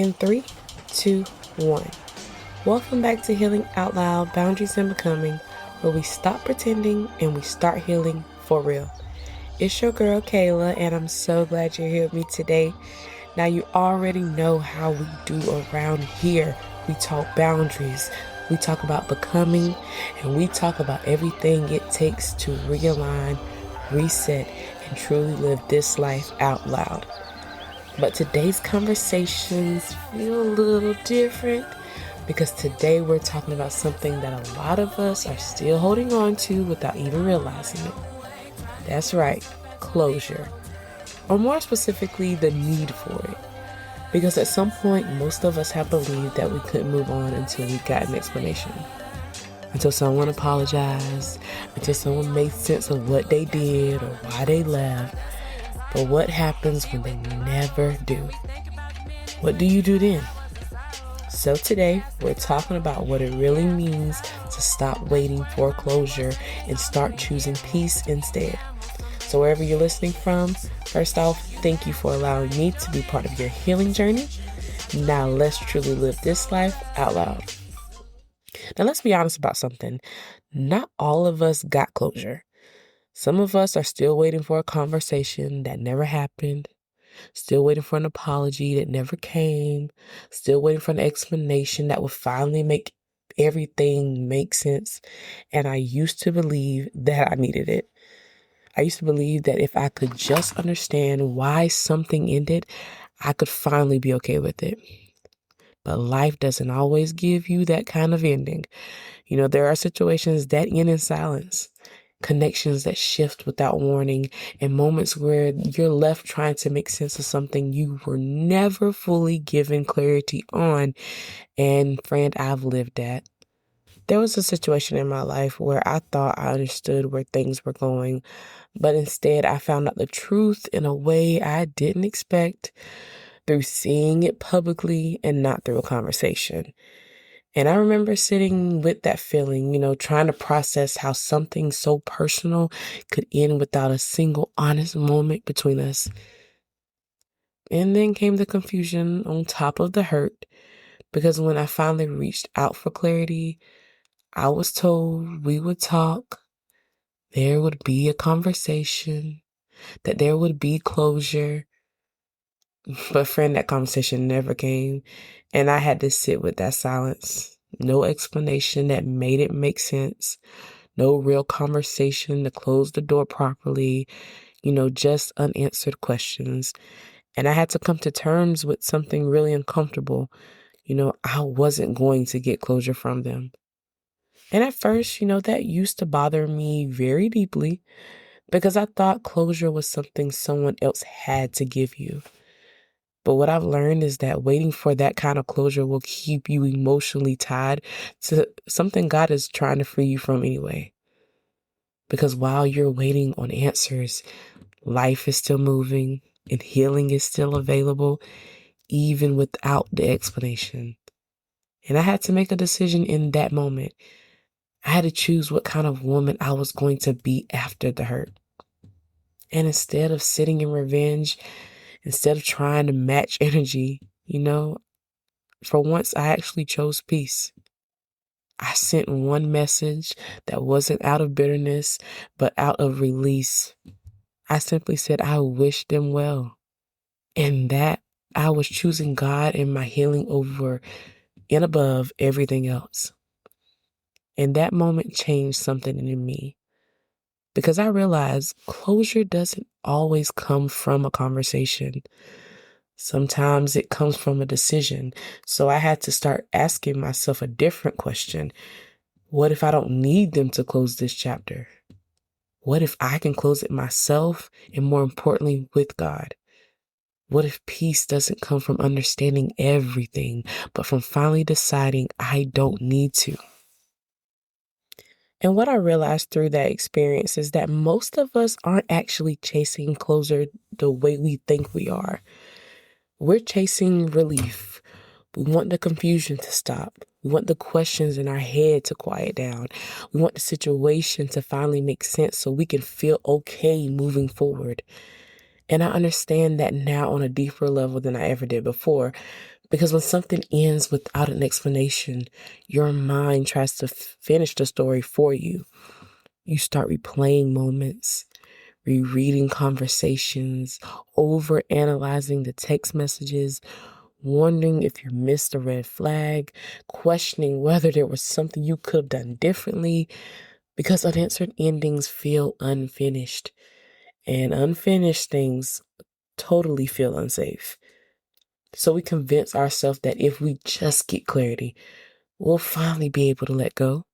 In 3, 2, 1. Welcome back to Healing Out Loud, Boundaries and Becoming, where we stop pretending and we start healing for real. It's your girl, Kayla, and I'm so glad you're here with me today. Now, you already know how we do around here. We talk boundaries, we talk about becoming, and we talk about everything it takes to realign, reset, and truly live this life out loud. But today's conversations feel a little different because today we're talking about something that a lot of us are still holding on to without even realizing it. That's right, closure. Or more specifically, the need for it. Because at some point, most of us have believed that we couldn't move on until we got an explanation. Until someone apologized, until someone made sense of what they did or why they left. But what happens when they never do? What do you do then? So today, we're talking about what it really means to stop waiting for closure and start choosing peace instead. So wherever you're listening from, first off, thank you for allowing me to be part of your healing journey. Now let's truly live this life out loud. Now let's be honest about something. Not all of us got closure. Some of us are still waiting for a conversation that never happened, still waiting for an apology that never came, still waiting for an explanation that would finally make everything make sense. And I used to believe that I needed it. I used to believe that if I could just understand why something ended, I could finally be okay with it. But life doesn't always give you that kind of ending. You know, there are situations that end in silence, connections that shift without warning, and moments where you're left trying to make sense of something you were never fully given clarity on. And friend, I've lived that. There was a situation in my life where I thought I understood where things were going, but instead I found out the truth in a way I didn't expect, through seeing it publicly and not through a conversation. And I remember sitting with that feeling, trying to process how something so personal could end without a single honest moment between us. And then came the confusion on top of the hurt, because when I finally reached out for clarity, I was told we would talk, there would be a conversation, that there would be closure. But friend, that conversation never came, and I had to sit with that silence. No explanation that made it make sense. No real conversation to close the door properly. Just unanswered questions. And I had to come to terms with something really uncomfortable. I wasn't going to get closure from them. And at first, that used to bother me very deeply because I thought closure was something someone else had to give you. But what I've learned is that waiting for that kind of closure will keep you emotionally tied to something God is trying to free you from anyway. Because while you're waiting on answers, life is still moving and healing is still available, even without the explanation. And I had to make a decision in that moment. I had to choose what kind of woman I was going to be after the hurt. And instead of sitting in revenge, instead of trying to match energy, for once I actually chose peace. I sent one message that wasn't out of bitterness, but out of release. I simply said, I wish them well. And that I was choosing God and my healing over and above everything else. And that moment changed something in me, because I realized closure doesn't always come from a conversation. Sometimes it comes from a decision. So I had to start asking myself a different question. What if I don't need them to close this chapter? What if I can close it myself, and more importantly, with God? What if peace doesn't come from understanding everything, but from finally deciding I don't need to? And what I realized through that experience is that most of us aren't actually chasing closure the way we think we are. We're chasing relief. We want the confusion to stop. We want the questions in our head to quiet down. We want the situation to finally make sense so we can feel okay moving forward. And I understand that now on a deeper level than I ever did before, Because when something ends without an explanation, your mind tries to finish the story for you. You start replaying moments, rereading conversations, overanalyzing the text messages, wondering if you missed a red flag, questioning whether there was something you could have done differently, because unanswered endings feel unfinished, and unfinished things totally feel unsafe. So we convince ourselves that if we just get clarity, we'll finally be able to let go.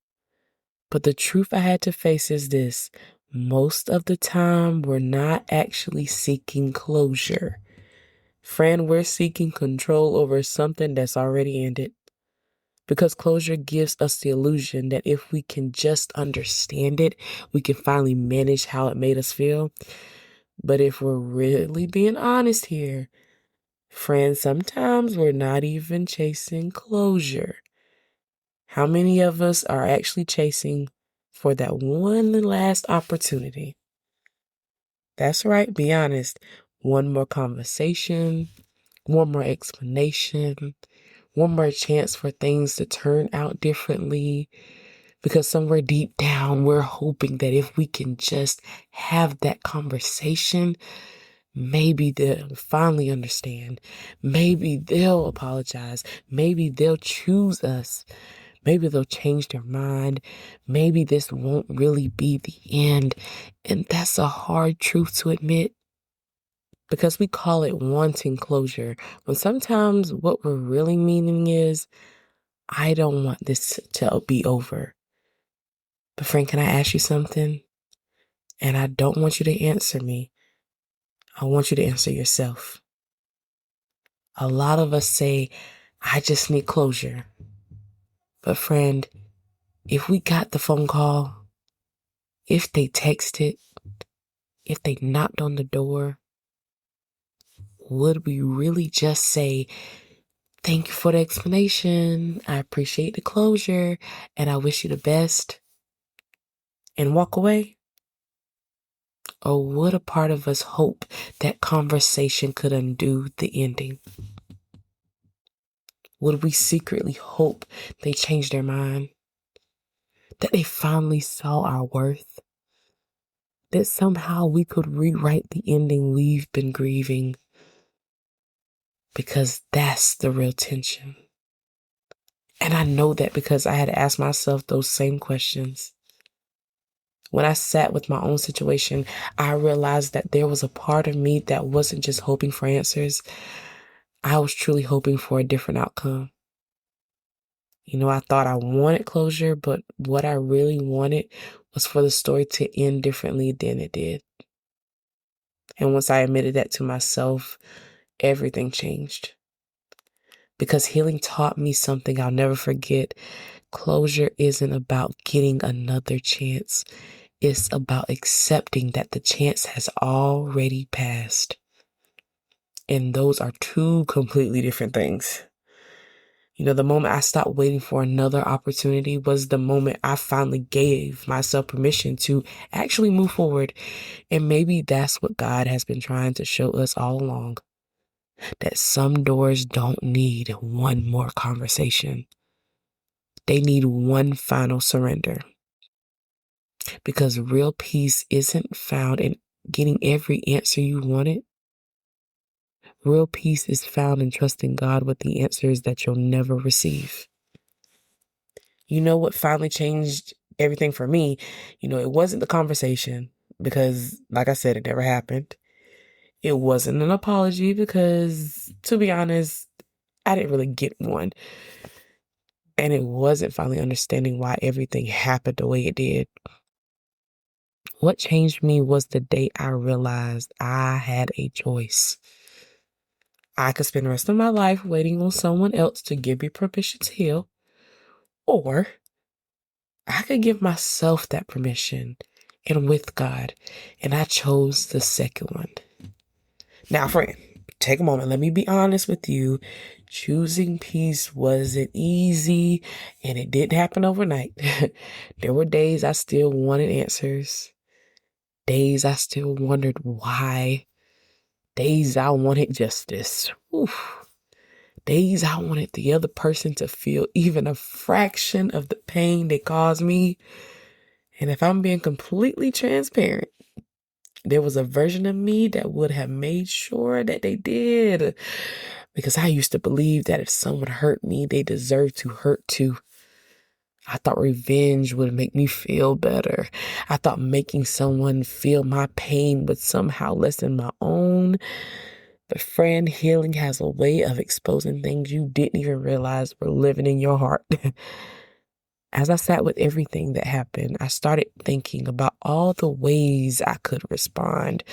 But the truth I had to face is this: most of the time, we're not actually seeking closure. Friend, we're seeking control over something that's already ended. Because closure gives us the illusion that if we can just understand it, we can finally manage how it made us feel. But if we're really being honest here, friends, sometimes we're not even chasing closure. How many of us are actually chasing for that one last opportunity? That's right, be honest. One more conversation, one more explanation, one more chance for things to turn out differently. Because somewhere deep down, we're hoping that if we can just have that conversation, maybe they'll finally understand. Maybe they'll apologize. Maybe they'll choose us. Maybe they'll change their mind. Maybe this won't really be the end. And that's a hard truth to admit, because we call it wanting closure, when sometimes what we're really meaning is, I don't want this to be over. But friend, can I ask you something? And I don't want you to answer me. I want you to answer yourself. A lot of us say, I just need closure. But friend, if we got the phone call, if they texted, if they knocked on the door, would we really just say, thank you for the explanation, I appreciate the closure, and I wish you the best, and walk away? Or would a part of us hope that conversation could undo the ending? Would we secretly hope they changed their mind? That they finally saw our worth? That somehow we could rewrite the ending we've been grieving? Because that's the real tension. And I know that because I had to ask myself those same questions. When I sat with my own situation, I realized that there was a part of me that wasn't just hoping for answers. I was truly hoping for a different outcome. I thought I wanted closure, but what I really wanted was for the story to end differently than it did. And once I admitted that to myself, everything changed. Because healing taught me something I'll never forget. Closure isn't about getting another chance. It's about accepting that the chance has already passed. And those are two completely different things. The moment I stopped waiting for another opportunity was the moment I finally gave myself permission to actually move forward. And maybe that's what God has been trying to show us all along. That some doors don't need one more conversation. They need one final surrender. Because real peace isn't found in getting every answer you wanted. Real peace is found in trusting God with the answers that you'll never receive. You know what finally changed everything for me? It wasn't the conversation, because, like I said, it never happened. It wasn't an apology because, to be honest, I didn't really get one. And it wasn't finally understanding why everything happened the way it did. What changed me was the day I realized I had a choice. I could spend the rest of my life waiting on someone else to give me permission to heal, or I could give myself that permission, and with God, and I chose the second one. Now, friend, take a moment. Let me be honest with you. Choosing peace wasn't easy, and it didn't happen overnight. There were days I still wanted answers. Days I still wondered why. Days I wanted justice. Oof. Days I wanted the other person to feel even a fraction of the pain they caused me. And if I'm being completely transparent, there was a version of me that would have made sure that they did. Because I used to believe that if someone hurt me, they deserved to hurt too. I thought revenge would make me feel better. I thought making someone feel my pain would somehow lessen my own. But friend, healing has a way of exposing things you didn't even realize were living in your heart. As I sat with everything that happened, I started thinking about all the ways I could respond.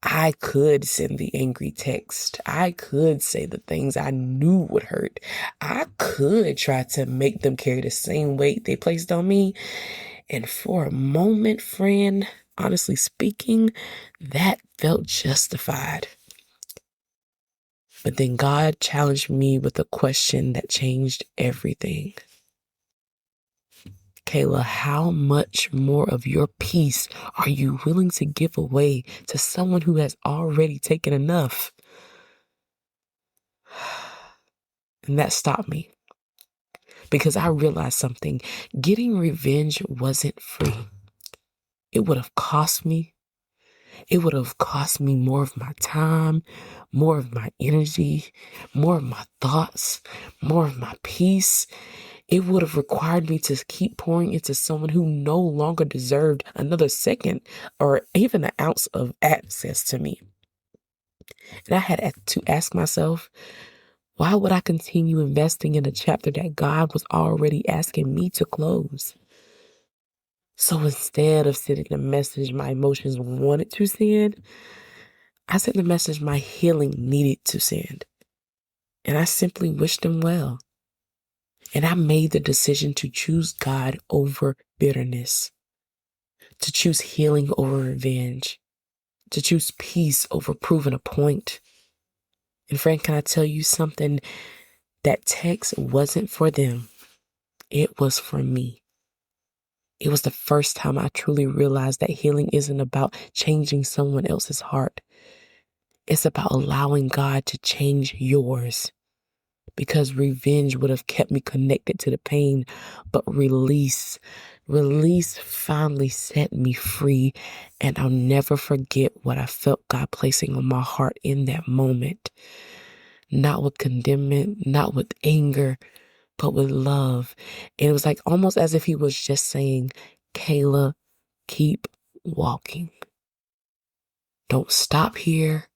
I could send the angry text. I could say the things I knew would hurt. I could try to make them carry the same weight they placed on me. And for a moment, friend, honestly speaking, that felt justified. But then God challenged me with a question that changed everything. Kayla, how much more of your peace are you willing to give away to someone who has already taken enough? And that stopped me because I realized something. Getting revenge wasn't free. It would have cost me. It would have cost me more of my time, more of my energy, more of my thoughts, more of my peace. It would have required me to keep pouring into someone who no longer deserved another second or even an ounce of access to me. And I had to ask myself, why would I continue investing in a chapter that God was already asking me to close? So instead of sending the message my emotions wanted to send, I sent the message my healing needed to send. And I simply wished them well. And I made the decision to choose God over bitterness, to choose healing over revenge, to choose peace over proving a point. And friend, can I tell you something? That text wasn't for them. It was for me. It was the first time I truly realized that healing isn't about changing someone else's heart. It's about allowing God to change yours. Because revenge would have kept me connected to the pain, but release finally set me free. And I'll never forget what I felt God placing on my heart in that moment. Not with condemnation, not with anger, but with love. And it was like almost as if he was just saying, Kayla, keep walking. Don't stop here.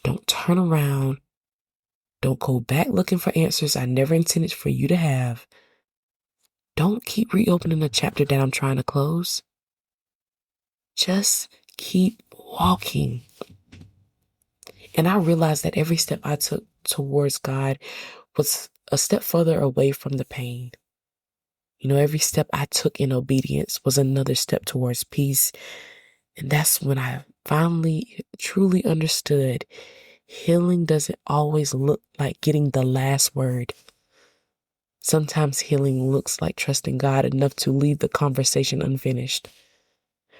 Don't turn around. Don't go back looking for answers I never intended for you to have. Don't keep reopening a chapter that I'm trying to close. Just keep walking. And I realized that every step I took towards God was a step further away from the pain. You know, every step I took in obedience was another step towards peace. And that's when I finally truly understood healing doesn't always look like getting the last word. Sometimes healing looks like trusting God enough to leave the conversation unfinished.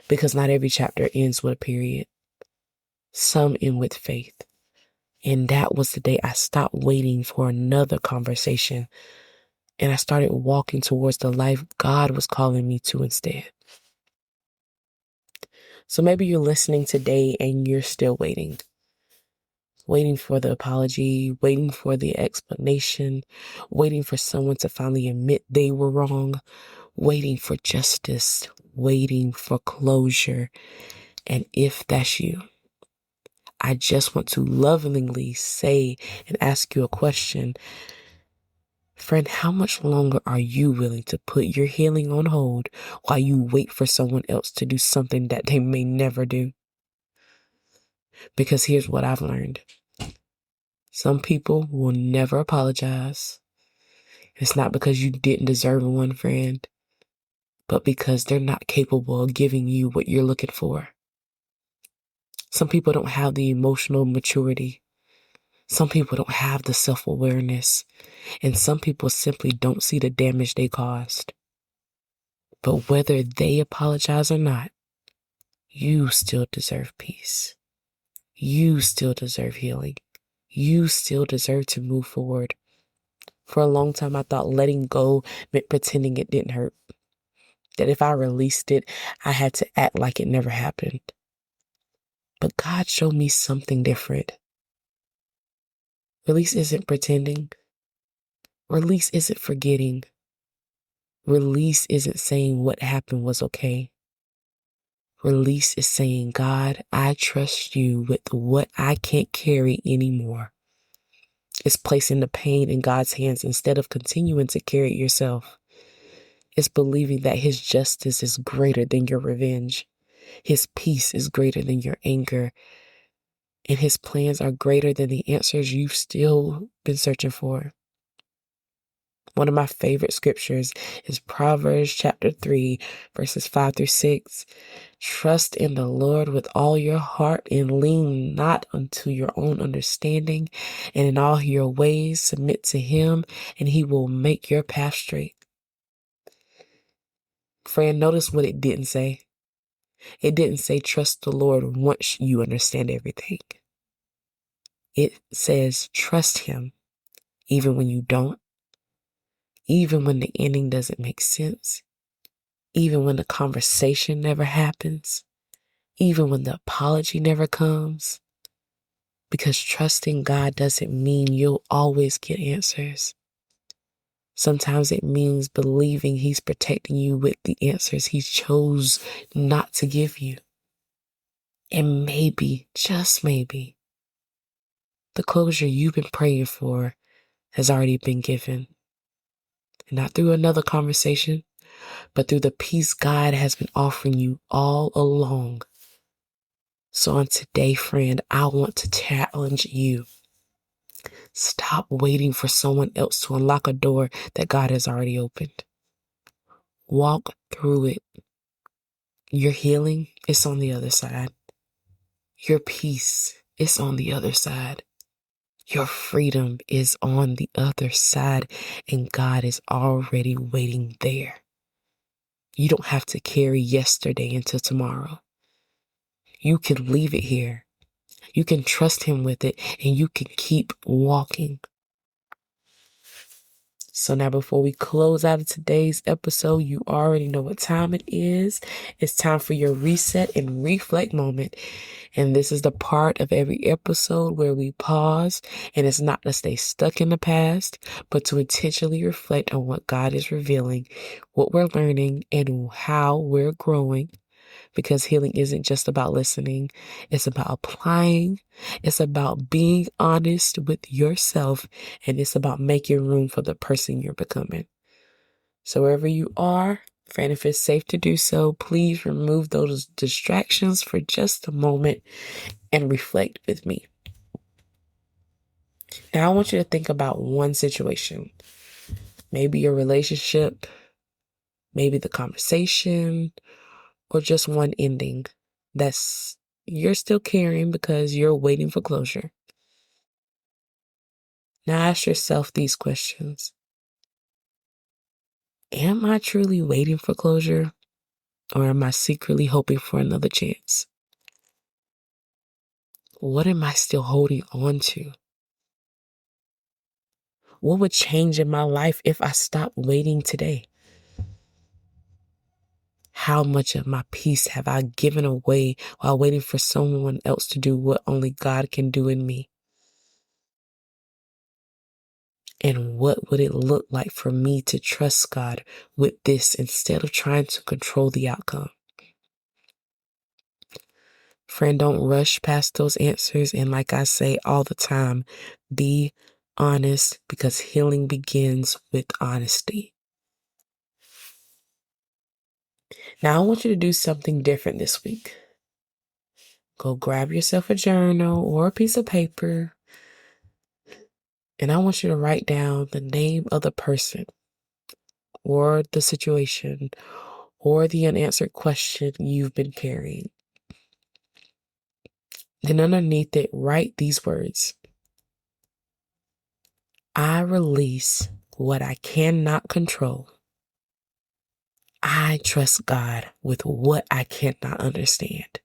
Because not every chapter ends with a period. Some end with faith. And that was the day I stopped waiting for another conversation. And I started walking towards the life God was calling me to instead. So maybe you're listening today and you're still waiting. Waiting for the apology, waiting for the explanation, waiting for someone to finally admit they were wrong, waiting for justice, waiting for closure. And if that's you, I just want to lovingly say and ask you a question. Friend, how much longer are you willing to put your healing on hold while you wait for someone else to do something that they may never do? Because here's what I've learned. Some people will never apologize. It's not because you didn't deserve one, friend, but because they're not capable of giving you what you're looking for. Some people don't have the emotional maturity. Some people don't have the self-awareness. And some people simply don't see the damage they caused. But whether they apologize or not, you still deserve peace. You still deserve healing. You still deserve to move forward. For a long time, I thought letting go meant pretending it didn't hurt. That if I released it, I had to act like it never happened. But God showed me something different. Release isn't pretending. Release isn't forgetting. Release isn't saying what happened was okay. Release is saying, God, I trust you with what I can't carry anymore. It's placing the pain in God's hands instead of continuing to carry it yourself. It's believing that his justice is greater than your revenge. His peace is greater than your anger. And his plans are greater than the answers you've still been searching for. One of my favorite scriptures is Proverbs chapter 3, verses 5 through 6. Trust in the Lord with all your heart and lean not unto your own understanding, and in all your ways submit to him, and he will make your path straight. Friend, notice what it didn't say. It didn't say trust the Lord once you understand everything. It says trust him even when you don't, even when the ending doesn't make sense, even when the conversation never happens, even when the apology never comes. Because trusting God doesn't mean you'll always get answers. Sometimes it means believing he's protecting you with the answers he chose not to give you. And maybe, just maybe, the closure you've been praying for has already been given. Not through another conversation, but through the peace God has been offering you all along. So on today, friend, I want to challenge you. Stop waiting for someone else to unlock a door that God has already opened. Walk through it. Your healing is on the other side. Your peace is on the other side. Your freedom is on the other side, and God is already waiting there. You don't have to carry yesterday until tomorrow. You can leave it here. You can trust him with it, and you can keep walking. So now before we close out of today's episode, you already know what time it is. It's time for your reset and reflect moment. And this is the part of every episode where we pause, and it's not to stay stuck in the past, but to intentionally reflect on what God is revealing, what we're learning, and how we're growing. Because healing isn't just about listening. It's about applying. It's about being honest with yourself. And it's about making room for the person you're becoming. So wherever you are, friend, if it's safe to do so, please remove those distractions for just a moment and reflect with me. Now I want you to think about one situation. Maybe your relationship, maybe the conversation, or just one ending that's you're still carrying because you're waiting for closure. Now ask yourself these questions. Am I truly waiting for closure, or am I secretly hoping for another chance? What am I still holding on to? What would change in my life if I stopped waiting today? How much of my peace have I given away while waiting for someone else to do what only God can do in me? And what would it look like for me to trust God with this instead of trying to control the outcome? Friend, don't rush past those answers. And like I say all the time, be honest, because healing begins with honesty. Now I want you to do something different this week. Go grab yourself a journal or a piece of paper. And I want you to write down the name of the person or the situation or the unanswered question you've been carrying. Then underneath it, write these words. I release what I cannot control. I trust God with what I cannot understand.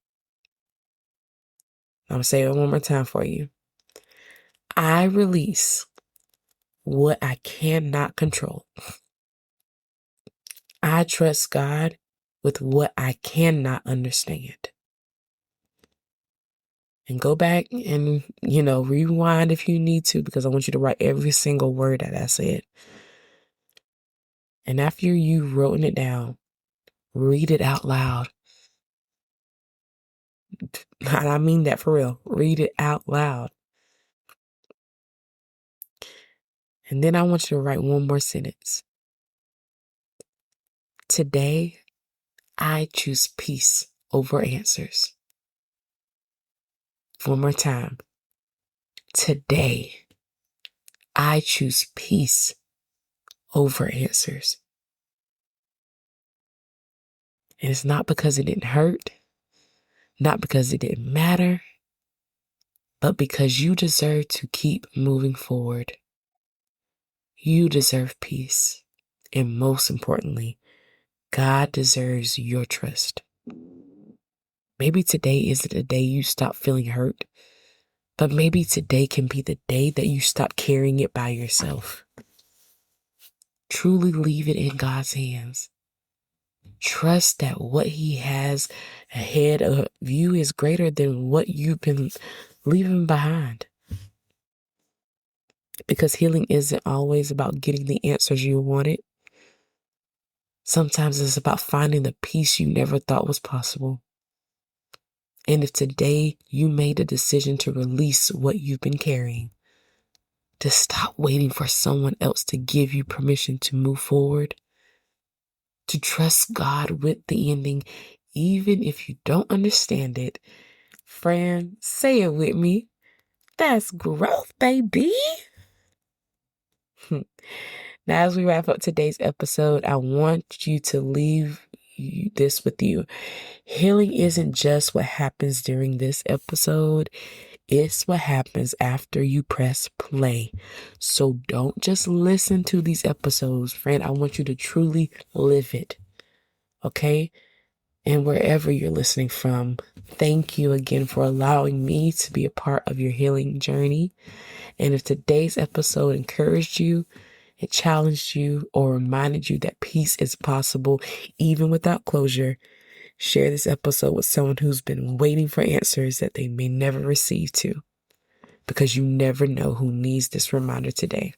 I'm going to say it one more time for you. I release what I cannot control. I trust God with what I cannot understand. And go back and, rewind if you need to, because I want you to write every single word that I said. And after you've written it down, read it out loud. And I mean that for real. Read it out loud. And then I want you to write one more sentence. Today, I choose peace over answers. One more time. Today, I choose peace over answers. And it's not because it didn't hurt, not because it didn't matter, but because you deserve to keep moving forward. You deserve peace. And most importantly, God deserves your trust. Maybe today isn't the day you stop feeling hurt, but maybe today can be the day that you stop carrying it by yourself. Truly leave it in God's hands. Trust that what He has ahead of you is greater than what you've been leaving behind. Because healing isn't always about getting the answers you wanted. Sometimes it's about finding the peace you never thought was possible. And if today you made a decision to release what you've been carrying, to stop waiting for someone else to give you permission to move forward, to trust God with the ending, even if you don't understand it, friend, say it with me. That's growth, baby. Now, as we wrap up today's episode, I want you to leave this with you. Healing isn't just what happens during this episode. It's what happens after you press play. So don't just listen to these episodes, friend. I want you to truly live it. Okay? And wherever you're listening from, thank you again for allowing me to be a part of your healing journey. And if today's episode encouraged you, it challenged you, or reminded you that peace is possible even without closure, share this episode with someone who's been waiting for answers that they may never receive to, because you never know who needs this reminder today.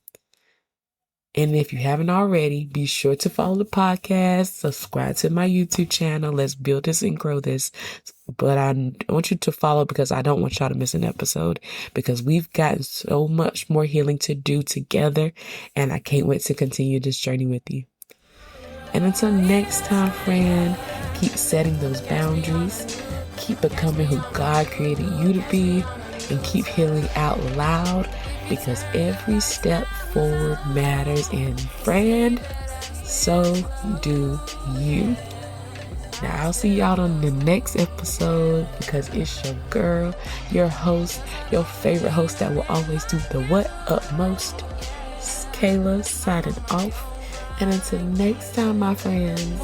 And if you haven't already, be sure to follow the podcast, subscribe to my YouTube channel. Let's build this and grow this. But I want you to follow because I don't want y'all to miss an episode, because we've gotten so much more healing to do together, and I can't wait to continue this journey with you. And until next time, friend, keep setting those boundaries, keep becoming who God created you to be, and keep healing out loud, because every step forward matters, and friend, so do you. Now, I'll see y'all on the next episode, because it's your girl, your host, your favorite host that will always do the what utmost. It's Kayla signing off. And until next time, my friends,